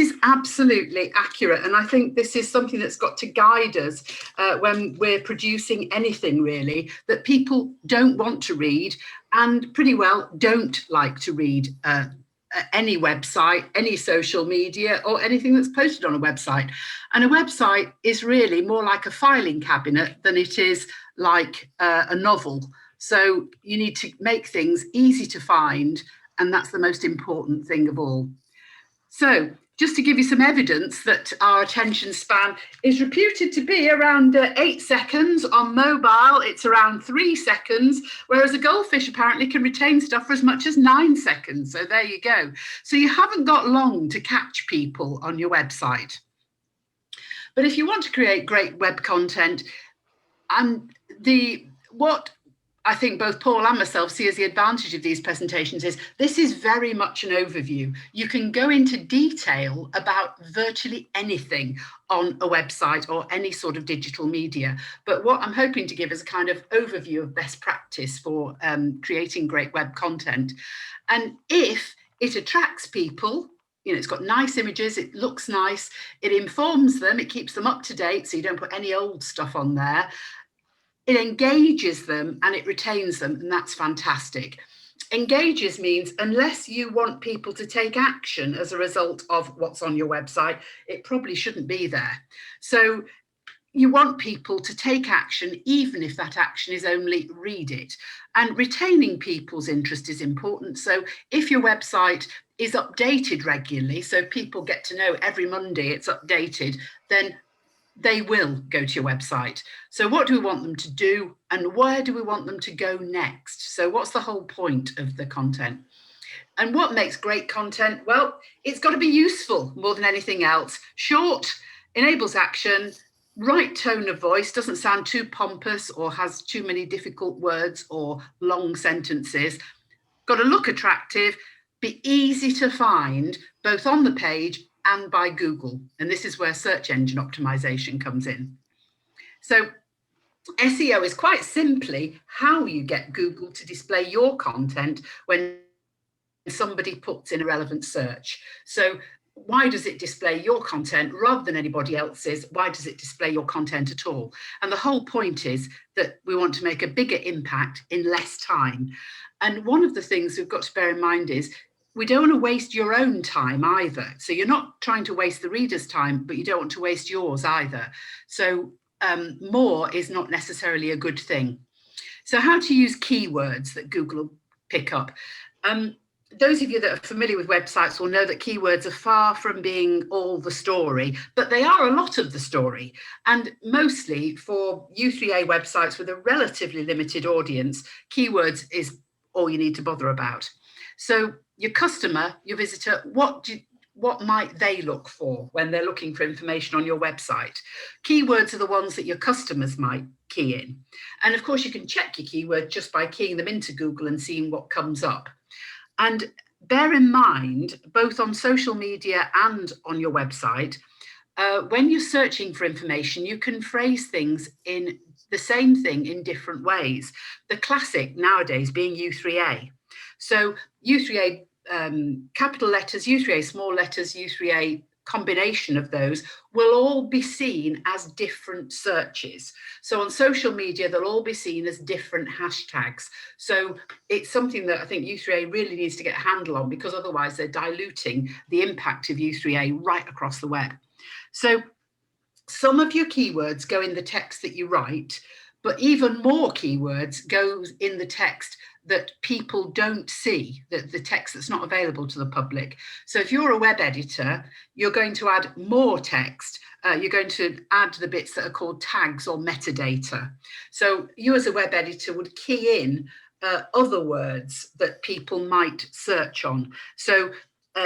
is absolutely accurate, and I think this is something that's got to guide us when we're producing anything really that people don't want to read and pretty well don't like to read. Any website, any social media, or anything that's posted on a website. And a website is really more like a filing cabinet than it is like a novel. So you need to make things easy to find, and that's the most important thing of all. So just to give you some evidence that our attention span is reputed to be around 8 seconds. On mobile, it's around 3 seconds, whereas a goldfish apparently can retain stuff for as much as 9 seconds. So there you go. So you haven't got long to catch people on your website. But if you want to create great web content, and what I think both Paul and myself see as the advantage of these presentations is this is very much an overview. You can go into detail about virtually anything on a website or any sort of digital media. But what I'm hoping to give is a kind of overview of best practice for creating great web content. And if it attracts people, you know, it's got nice images, it looks nice, it informs them, it keeps them up to date, so you don't put any old stuff on there. It engages them and it retains them, and that's fantastic. Engages means unless you want people to take action as a result of what's on your website, it probably shouldn't be there. So you want people to take action, even if that action is only read it. And retaining people's interest is important. So if your website is updated regularly, so people get to know every Monday it's updated, then they will go to your website. So what do we want them to do and where do we want them to go next? So what's the whole point of the content? And what makes great content? Well, it's got to be useful more than anything else. Short, enables action, right tone of voice, doesn't sound too pompous or has too many difficult words or long sentences. Got to look attractive, be easy to find both on the page and by Google. And this is where search engine optimization comes in. So SEO is quite simply how you get Google to display your content when somebody puts in a relevant search. So why does it display your content rather than anybody else's? Why does it display your content at all? And the whole point is that we want to make a bigger impact in less time. And one of the things we've got to bear in mind is we don't want to waste your own time either. So you're not trying to waste the reader's time, but you don't want to waste yours either. So more is not necessarily a good thing. So how to use keywords that Google will pick up. Those of you that are familiar with websites will know that keywords are far from being all the story, but they are a lot of the story. And mostly for U3A websites with a relatively limited audience, keywords is all you need to bother about. So your customer, your visitor, what might they look for when they're looking for information on your website? Keywords are the ones that your customers might key in. And of course, you can check your keyword just by keying them into Google and seeing what comes up. And bear in mind, both on social media and on your website, when you're searching for information, you can phrase things in the same thing in different ways. The classic nowadays being U3A. So U3A capital letters, U3A small letters, U3A combination of those will all be seen as different searches. So on social media, they'll all be seen as different hashtags. So it's something that I think U3A really needs to get a handle on, because otherwise they're diluting the impact of U3A right across the web. So some of your keywords go in the text that you write, but even more keywords go in the text that people don't see, the text that's not available to the public. So if you're a web editor, you're going to add more text. You're going to add the bits that are called tags or metadata. So you as a web editor would key in other words that people might search on. So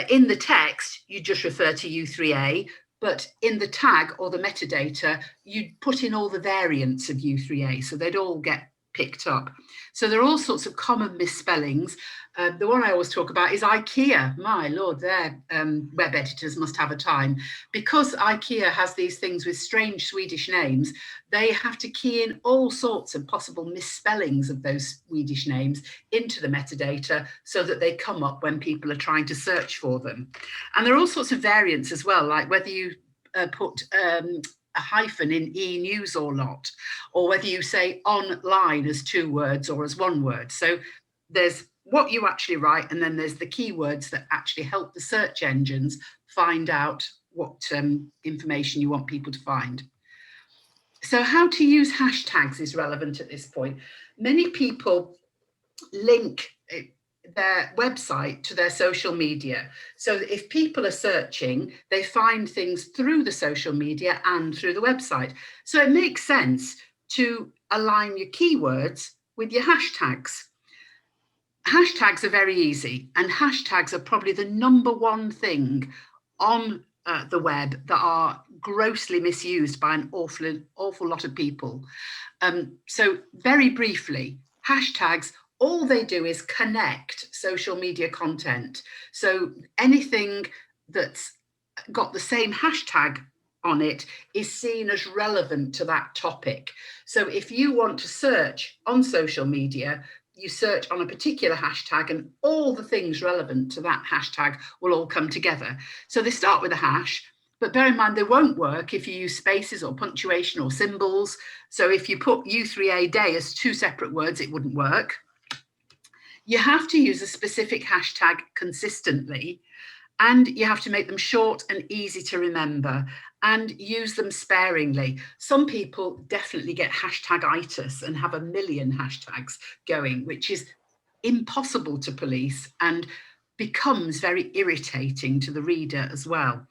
in the text, you just refer to U3A, but in the tag or the metadata, you'd put in all the variants of U3A, so they'd all get picked up. So there are all sorts of common misspellings. The one I always talk about is IKEA. My Lord, their web editors must have a time. Because IKEA has these things with strange Swedish names, they have to key in all sorts of possible misspellings of those Swedish names into the metadata so that they come up when people are trying to search for them. And there are all sorts of variants as well, like whether you put a hyphen in e-news or not, or whether you say online as 2 words or as 1 word. So there's what you actually write, and then there's the keywords that actually help the search engines find out what information you want people to find. So how to use hashtags is relevant at this point. Many people link their website to their social media. So if people are searching, they find things through the social media and through the website. So it makes sense to align your keywords with your hashtags. Hashtags are very easy, and hashtags are probably the #1 thing on the web that are grossly misused by an awful lot of people. So very briefly, hashtags, all they do is connect social media content. So anything that's got the same hashtag on it is seen as relevant to that topic. So if you want to search on social media, you search on a particular hashtag and all the things relevant to that hashtag will all come together. So they start with a hash, but bear in mind they won't work if you use spaces or punctuation or symbols. So if you put U3A day as 2 separate words, it wouldn't work. You have to use a specific hashtag consistently, and you have to make them short and easy to remember and use them sparingly. Some people definitely get hashtagitis and have a million hashtags going, which is impossible to police and becomes very irritating to the reader as well.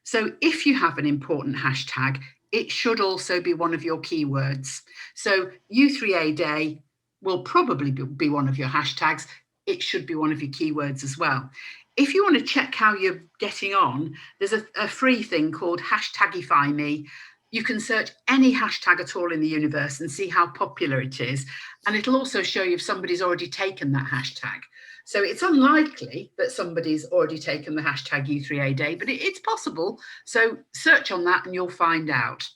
So if you have an important hashtag, it should also be one of your keywords. So U3A day will probably be one of your hashtags. It should be one of your keywords as well. If you want to check how you're getting on, there's a free thing called Hashtagify Me. You can search any hashtag at all in the universe and see how popular it is. And it'll also show you if somebody's already taken that hashtag. So it's unlikely that somebody's already taken the hashtag U3A day, but it's possible. So search on that and you'll find out.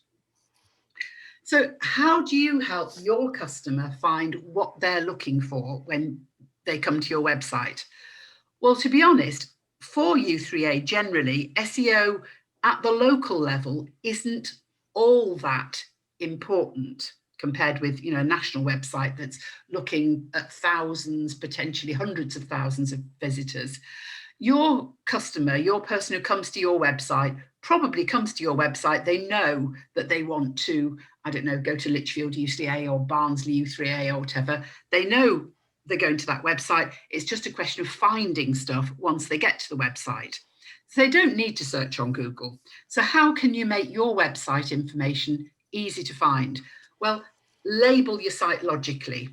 So how do you help your customer find what they're looking for when they come to your website? Well, to be honest, for U3A generally, SEO at the local level isn't all that important compared with, a national website that's looking at thousands, potentially hundreds of thousands of visitors. Your customer, your person who comes to your website, probably comes to your website. They know that they want to, go to Lichfield U3A or Barnsley U3A or whatever. They know they're going to that website. It's just a question of finding stuff once they get to the website. So they don't need to search on Google. So how can you make your website information easy to find? Well, label your site logically.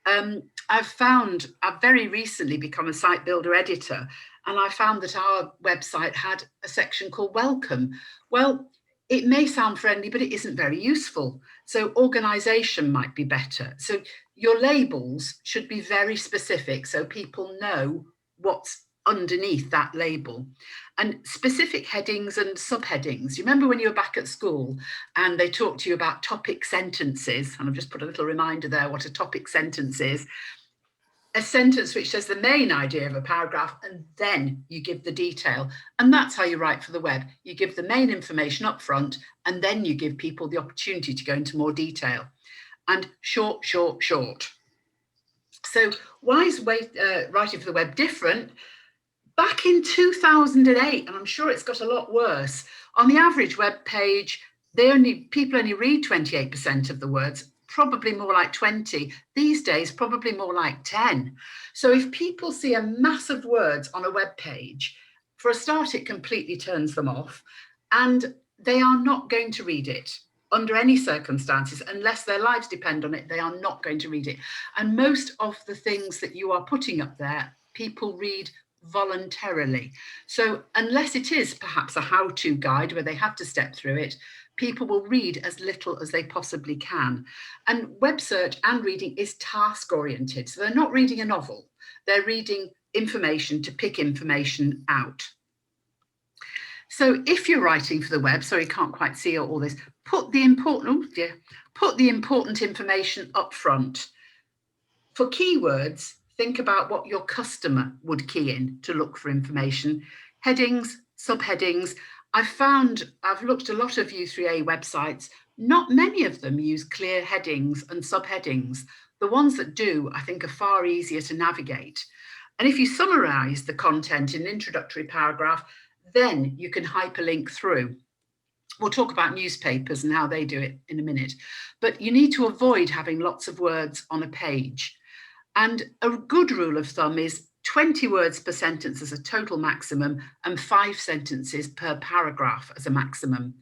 I've very recently become a site builder editor, and I found that our website had a section called Welcome. Well, it may sound friendly, but it isn't very useful. So organization might be better. So your labels should be very specific so people know what's underneath that label. And specific headings and subheadings. You remember when you were back at school and they talked to you about topic sentences, and I've just put a little reminder there what a topic sentence is. A sentence which says the main idea of a paragraph, and then you give the detail. And that's how you write for the web. You give the main information up front, and then you give people the opportunity to go into more detail. And short, short, short. So why is writing for the web different? Back in 2008, and I'm sure it's got a lot worse, on the average web page, people only read 28% of the words, probably more like 20. These days, probably more like 10. So if people see a mass of words on a web page, for a start, it completely turns them off, and they are not going to read it under any circumstances. Unless their lives depend on it, they are not going to read it. And most of the things that you are putting up there, people read voluntarily. So unless it is perhaps a how-to guide where they have to step through it, people will read as little as they possibly can. And web search and reading is task oriented. So they're not reading a novel, they're reading information to pick information out. So if you're writing for the web, sorry, you can't quite see all this, put the important information up front. For keywords, think about what your customer would key in to look for information. Headings, subheadings. I've looked a lot of U3A websites. Not many of them use clear headings and subheadings. The ones that do, I think, are far easier to navigate. And if you summarize the content in an introductory paragraph, then you can hyperlink through. We'll talk about newspapers and how they do it in a minute. But you need to avoid having lots of words on a page. And a good rule of thumb is 20 words per sentence as a total maximum and 5 sentences per paragraph as a maximum.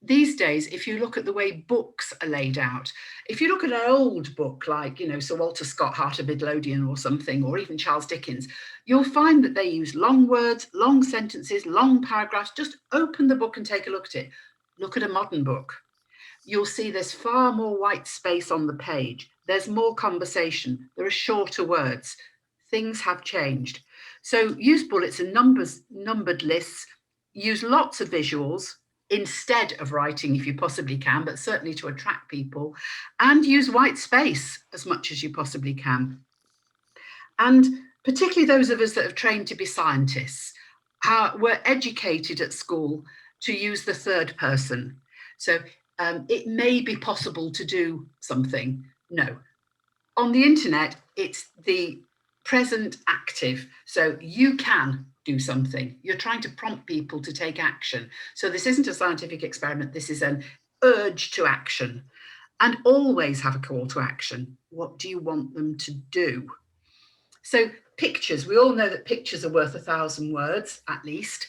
These days, if you look at the way books are laid out, if you look at an old book like, Sir Walter Scott, Heart of Midlothian or something, or even Charles Dickens, you'll find that they use long words, long sentences, long paragraphs. Just open the book and take a look at it. Look at a modern book. You'll see there's far more white space on the page. There's more conversation. There are shorter words. Things have changed. So use bullets and numbered lists. Use lots of visuals instead of writing if you possibly can, but certainly to attract people. And use white space as much as you possibly can. And particularly those of us that have trained to be scientists, were educated at school to use the third person. So it may be possible to do something. No. On the internet, it's the present active. So you can do something. You're trying to prompt people to take action. So this isn't a scientific experiment. This is an urge to action. And always have a call to action. What do you want them to do? So pictures, we all know that pictures are worth 1,000 words at least.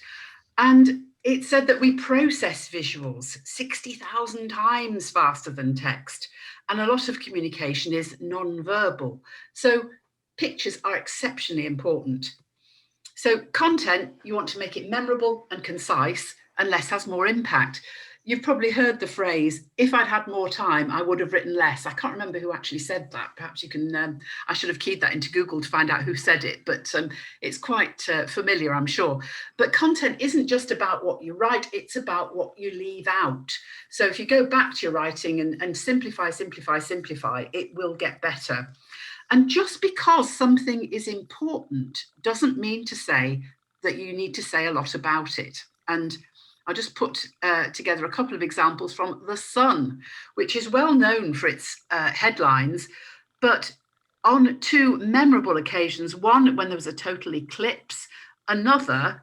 And it said that we process visuals 60,000 times faster than text. And a lot of communication is non-verbal. So pictures are exceptionally important. So content, you want to make it memorable and concise, and less has more impact. You've probably heard the phrase, if I'd had more time, I would have written less. I can't remember who actually said that. Perhaps you can, I should have keyed that into Google to find out who said it, but it's quite familiar, I'm sure. But content isn't just about what you write, it's about what you leave out. So if you go back to your writing and simplify, simplify, simplify, it will get better. And just because something is important doesn't mean to say that you need to say a lot about it. And I'll just put together a couple of examples from The Sun, which is well known for its headlines, but on 2 memorable occasions, one when there was a total eclipse, another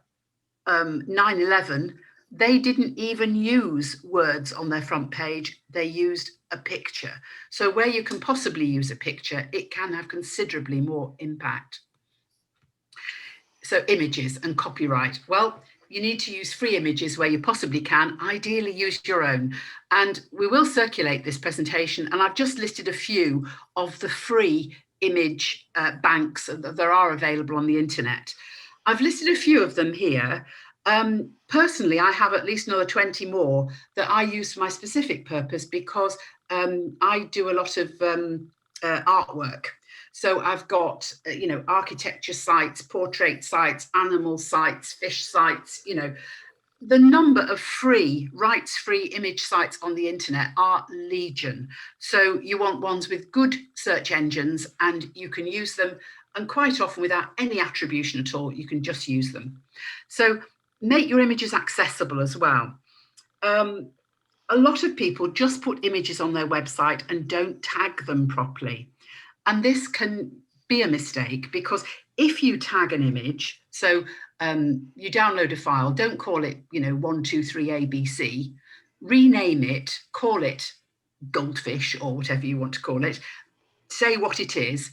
9/11, they didn't even use words on their front page, they used a picture. So where you can possibly use a picture, it can have considerably more impact. So images and copyright. Well, you need to use free images where you possibly can, ideally use your own. And we will circulate this presentation, and I've just listed a few of the free image banks that there are available on the internet. I've listed a few of them here. Personally, I have at least another 20 more that I use for my specific purpose because I do a lot of artwork. So I've got, architecture sites, portrait sites, animal sites, fish sites, the number of free, rights-free image sites on the internet are legion. So you want ones with good search engines and you can use them, and quite often without any attribution at all, you can just use them. So make your images accessible as well. A lot of people just put images on their website and don't tag them properly. And this can be a mistake because if you tag an image, so you download a file, don't call it, 123ABC, rename it, call it goldfish or whatever you want to call it, say what it is.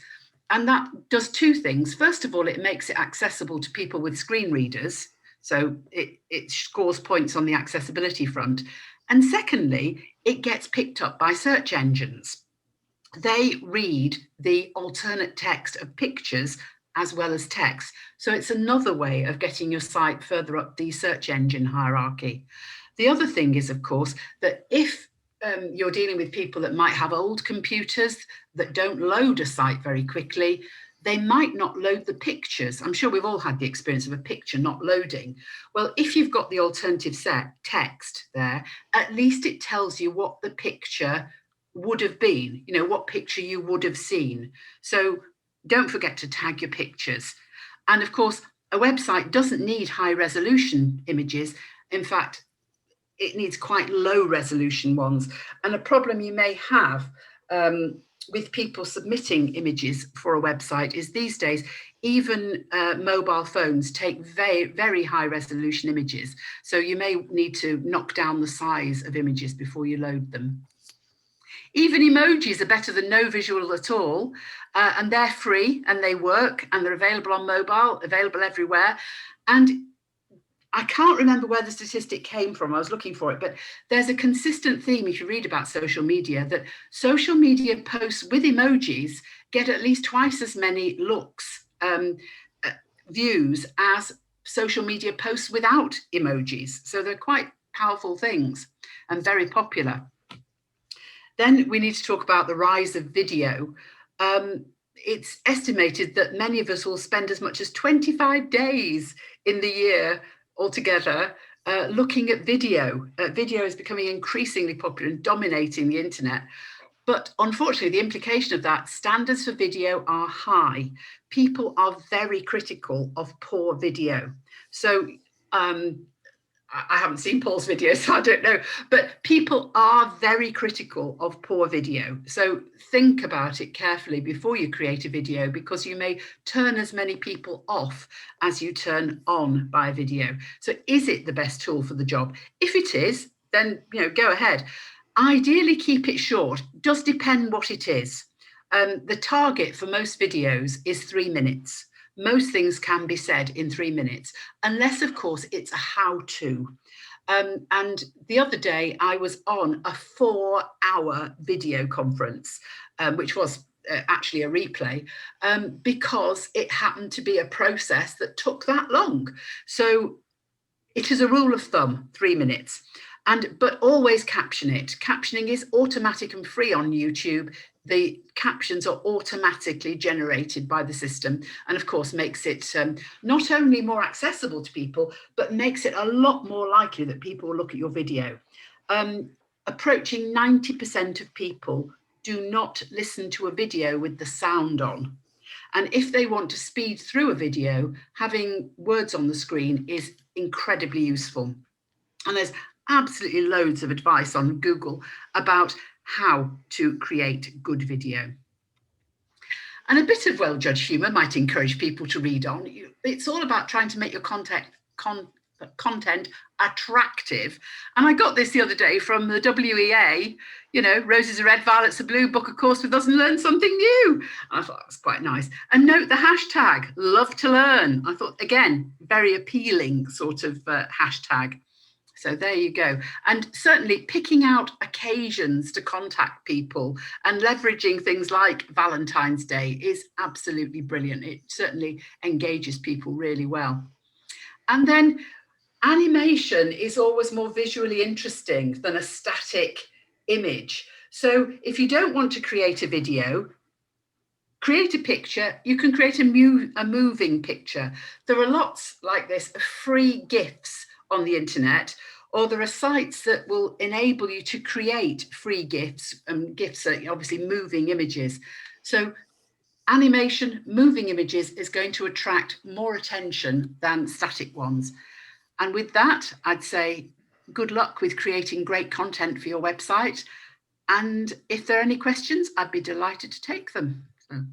And that does 2 things. First of all, it makes it accessible to people with screen readers. So it scores points on the accessibility front. And secondly, it gets picked up by search engines. They read the alternate text of pictures as well as text. So it's another way of getting your site further up the search engine hierarchy. The other thing is, of course, that if you're dealing with people that might have old computers that don't load a site very quickly, they might not load the pictures. I'm sure we've all had the experience of a picture not loading. Well, if you've got the alternative set text there, at least it tells you what the picture would have been, you know, what picture you would have seen. So don't forget to tag your pictures. And of course, a website doesn't need high resolution images. In fact, it needs quite low resolution ones. And a problem you may have with people submitting images for a website is these days, even mobile phones take very, very high resolution images. So you may need to knock down the size of images before you load them. Even emojis are better than no visual at all, and they're free and they work and they're available on mobile, available everywhere. And I can't remember where the statistic came from. I was looking for it, but there's a consistent theme if you read about social media that social media posts with emojis get at least twice as many looks, views as social media posts without emojis. So they're quite powerful things and very popular. Then we need to talk about the rise of video. It's estimated that many of us will spend as much as 25 days in the year altogether looking at video. Video is becoming increasingly popular and dominating the internet. But unfortunately, the implication of that, standards for video are high. People are very critical of poor video. So I haven't seen Paul's video, so I don't know, but people are very critical of poor video. So think about it carefully before you create a video, because you may turn as many people off as you turn on by a video. So is it the best tool for the job? If it is, then go ahead. Ideally, keep it short. Does depend what it is. The target for most videos is 3 minutes. Most things can be said in 3 minutes, unless, of course, it's a how-to. And the other day, I was on a 4-hour video conference, which was actually a replay, because it happened to be a process that took that long. So it is a rule of thumb, 3 minutes. But always caption it. Captioning is automatic and free on YouTube. The captions are automatically generated by the system, and of course makes it not only more accessible to people, but makes it a lot more likely that people will look at your video. Approaching 90% of people do not listen to a video with the sound on. And if they want to speed through a video, having words on the screen is incredibly useful. And there's absolutely loads of advice on Google about how to create good video. And a bit of well-judged humour might encourage people to read on. It's all about trying to make your content attractive. And I got this the other day from the WEA, roses are red, violets are blue, book a course with us and learn something new. And I thought that was quite nice. And note the hashtag, love to learn. I thought, again, very appealing sort of hashtag. So there you go. And certainly picking out occasions to contact people and leveraging things like Valentine's Day is absolutely brilliant. It certainly engages people really well. And then animation is always more visually interesting than a static image. So if you don't want to create a video, create a picture. You can create a moving picture. There are lots like this of free GIFs on the internet, or there are sites that will enable you to create free GIFs, and GIFs are obviously moving images. So animation, moving images is going to attract more attention than static ones. And with that, I'd say good luck with creating great content for your website. And if there are any questions, I'd be delighted to take them. So.